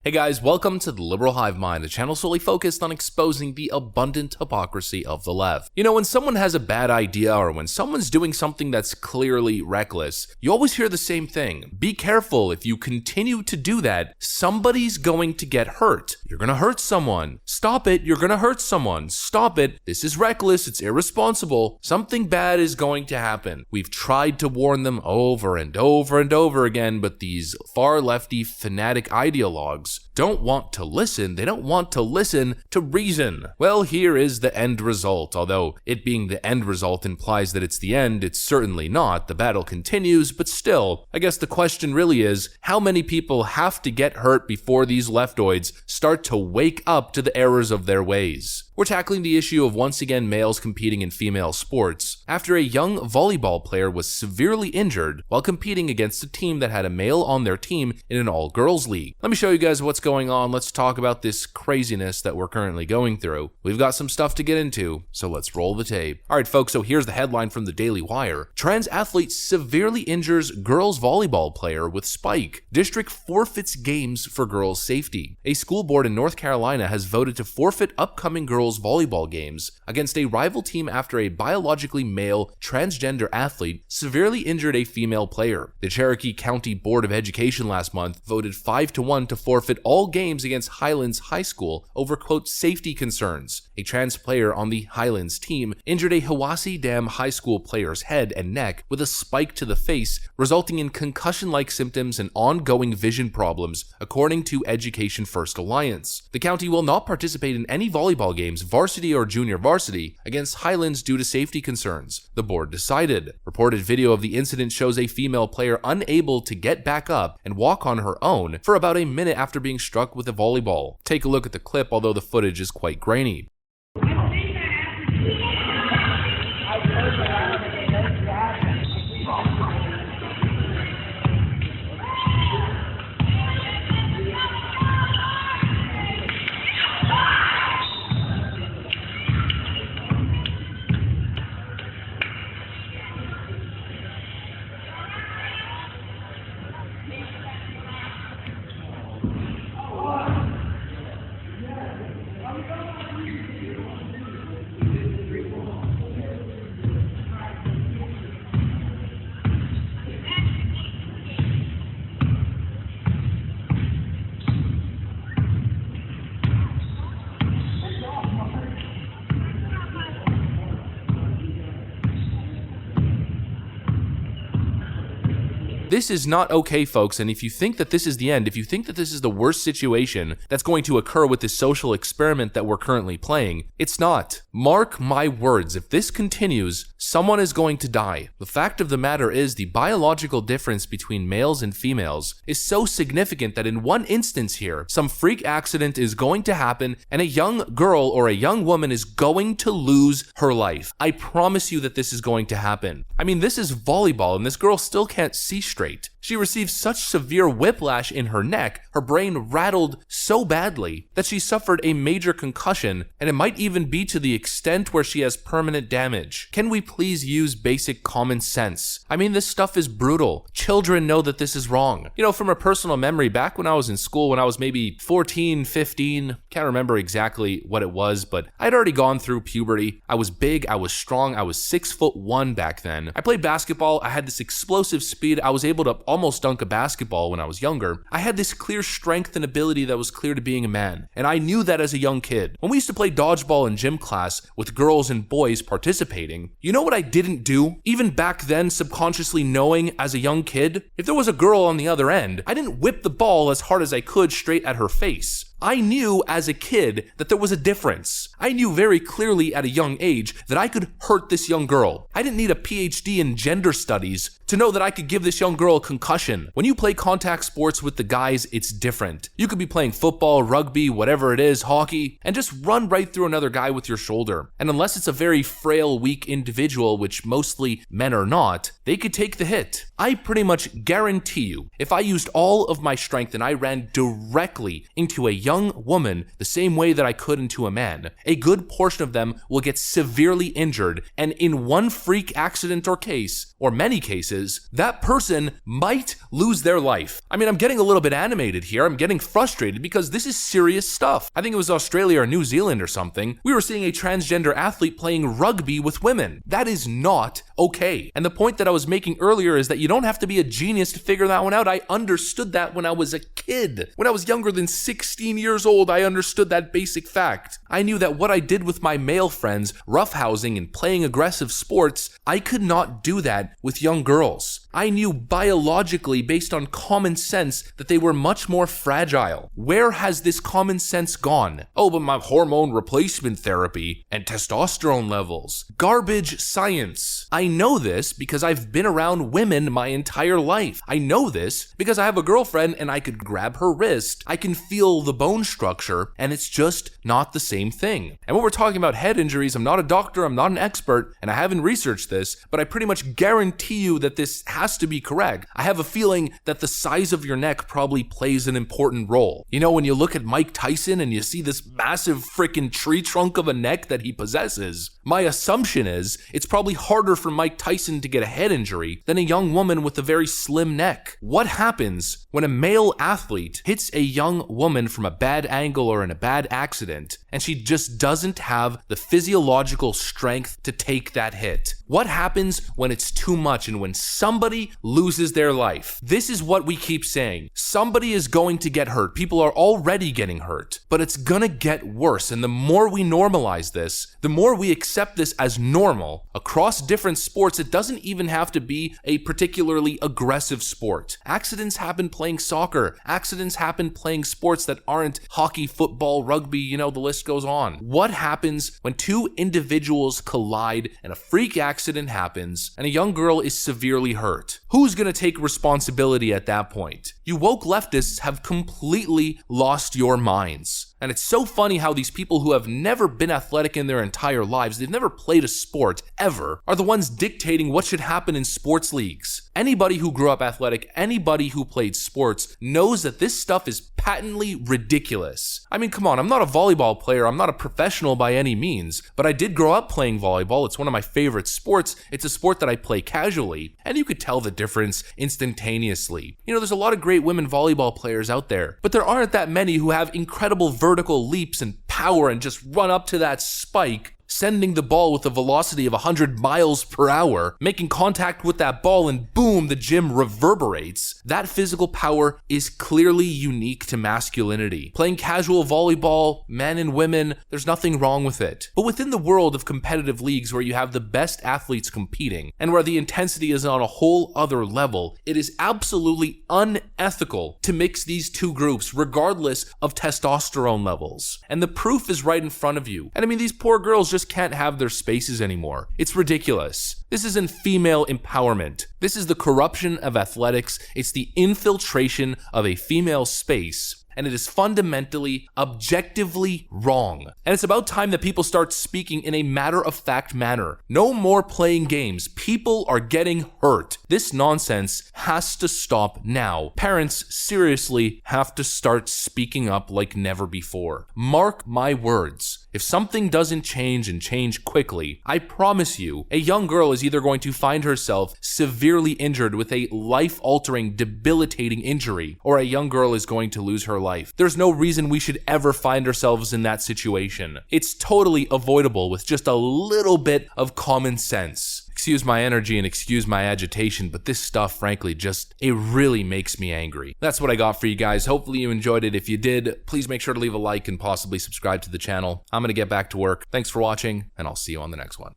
Hey guys, welcome to the Liberal Hive Mind, a channel solely focused on exposing the abundant hypocrisy of the left. You know, when someone has a bad idea or when someone's doing something that's clearly reckless, you always hear the same thing. Be careful, if you continue to do that, somebody's going to get hurt. You're gonna hurt someone. Stop it, you're gonna hurt someone. Stop it, this is reckless, it's irresponsible. Something bad is going to happen. We've tried to warn them over and over and over again, but these far lefty fanatic ideologues don't want to listen. They don't want to listen to reason. Well, here is the end result. Although it being the end result implies that it's the end, it's certainly not. The battle continues, but still, I guess the question really is, how many people have to get hurt before these leftoids start to wake up to the errors of their ways? We're tackling the issue of once again males competing in female sports after a young volleyball player was severely injured while competing against a team that had a male on their team in an all-girls league. Let me show you guys what's going on. Let's talk about this craziness that we're currently going through. We've got some stuff to get into, so let's roll the tape. Alright folks, so here's the headline from the Daily Wire. Trans athlete severely injures girls volleyball player with spike. District forfeits games for girls' safety. A school board in North Carolina has voted to forfeit upcoming girls volleyball games against a rival team after a biologically male transgender athlete severely injured a female player. The Cherokee County Board of Education last month voted 5-1 to forfeit all games against Highlands High School over, quote, safety concerns. A trans player on the Highlands team injured a Hiwassee Dam High School player's head and neck with a spike to the face, resulting in concussion-like symptoms and ongoing vision problems, according to Education First Alliance. The county will not participate in any volleyball games, varsity or junior varsity, against Highlands due to safety concerns, the board decided. Reported video of the incident shows a female player unable to get back up and walk on her own for about a minute after being struck with a volleyball. Take a look at the clip, although the footage is quite grainy. This is not okay, folks, and if you think that this is the end, if you think that this is the worst situation that's going to occur with this social experiment that we're currently playing, it's not. Mark my words, if this continues, someone is going to die. The fact of the matter is, the biological difference between males and females is so significant that in one instance here, some freak accident is going to happen and a young girl or a young woman is going to lose her life. I promise you that this is going to happen. I mean, this is volleyball and this girl still can't see straight. She received such severe whiplash in her neck, her brain rattled so badly that she suffered a major concussion, and it might even be to the extent where she has permanent damage. Can we please use basic common sense? I mean, this stuff is brutal. Children know that this is wrong. You know, from a personal memory, back when I was in school, when I was maybe 14, 15, can't remember exactly what it was, but I'd already gone through puberty. I was big, I was strong, I was 6'1" back then. I played basketball, I had this explosive speed, I was able to almost dunk a basketball when I was younger. I had this clear strength and ability that was clear to being a man, and I knew that as a young kid. When we used to play dodgeball in gym class with girls and boys participating, you know what I didn't do? Even back then, subconsciously knowing as a young kid, if there was a girl on the other end, I didn't whip the ball as hard as I could straight at her face. I knew as a kid that there was a difference. I knew very clearly at a young age that I could hurt this young girl. I didn't need a PhD in gender studies to know that I could give this young girl a concussion. When you play contact sports with the guys, it's different. You could be playing football, rugby, whatever it is, hockey, and just run right through another guy with your shoulder. And unless it's a very frail, weak individual, which mostly men are not, they could take the hit. I pretty much guarantee you, if I used all of my strength and I ran directly into a young woman the same way that I could into a man, a good portion of them will get severely injured, and in one freak accident or case, or many cases, that person might lose their life. I mean, I'm getting a little bit animated here. I'm getting frustrated because this is serious stuff. I think it was Australia or New Zealand or something. We were seeing a transgender athlete playing rugby with women. That is not okay. And the point that I was making earlier is that you don't have to be a genius to figure that one out. I understood that when I was a kid. When I was younger than 16 years old, I understood that basic fact. I knew that what I did with my male friends, roughhousing and playing aggressive sports, I could not do that with young girls. I knew biologically, based on common sense, that they were much more fragile. Where has this common sense gone? Oh, but my hormone replacement therapy and testosterone levels. Garbage science. I know this because I've been around women my entire life. I know this because I have a girlfriend and I could grab her wrist. I can feel the bone structure, and it's just not the same thing. And when we're talking about head injuries, I'm not a doctor, I'm not an expert, and I haven't researched this, but I pretty much guarantee you that this has to be correct. I have a feeling that the size of your neck probably plays an important role. You know, when you look at Mike Tyson and you see this massive freaking tree trunk of a neck that he possesses, my assumption is it's probably harder for Mike Tyson to get a head injury than a young woman with a very slim neck. What happens when a male athlete hits a young woman from a bad angle or in a bad accident and she just doesn't have the physiological strength to take that hit? What happens when it's too much and when somebody loses their life? This is what we keep saying. Somebody is going to get hurt. People are already getting hurt, but it's gonna get worse. And the more we normalize this, the more we accept this as normal across different sports. It doesn't even have to be a particularly aggressive sport. Accidents happen playing soccer. Accidents happen playing sports that aren't hockey, football, rugby, you know, the list goes on. What happens when two individuals collide and a freak accident happens and a young girl is severely hurt? Who's gonna take responsibility at that point? You woke leftists have completely lost your minds. And it's so funny how these people who have never been athletic in their entire lives, they've never played a sport ever, are the ones dictating what should happen in sports leagues. Anybody who grew up athletic, anybody who played sports knows that this stuff is patently ridiculous. I mean, come on, I'm not a volleyball player, I'm not a professional by any means, but I did grow up playing volleyball. It's one of my favorite sports. It's a sport that I play casually, and you could tell the difference instantaneously. You know, there's a lot of great women volleyball players out there, but there aren't that many who have incredible vertical leaps and power and just run up to that spike, sending the ball with a velocity of 100 miles per hour, making contact with that ball, and boom, the gym reverberates. That physical power is clearly unique to masculinity. Playing casual volleyball, men and women, there's nothing wrong with it. But within the world of competitive leagues where you have the best athletes competing, and where the intensity is on a whole other level, it is absolutely unethical to mix these two groups, regardless of testosterone levels. And the proof is right in front of you. And I mean, these poor girls just can't have their spaces anymore. It's ridiculous. This isn't female empowerment. This is the corruption of athletics. It's the infiltration of a female space. And it is fundamentally, objectively wrong. And it's about time that people start speaking in a matter-of-fact manner. No more playing games. People are getting hurt. This nonsense has to stop now. Parents seriously have to start speaking up like never before. Mark my words. If something doesn't change and change quickly, I promise you, a young girl is either going to find herself severely injured with a life-altering, debilitating injury, or a young girl is going to lose her life. There's no reason we should ever find ourselves in that situation. It's totally avoidable with just a little bit of common sense. Excuse my energy and excuse my agitation, but this stuff, frankly, it really makes me angry. That's what I got for you guys. Hopefully you enjoyed it. If you did, please make sure to leave a like and possibly subscribe to the channel. I'm gonna get back to work. Thanks for watching, and I'll see you on the next one.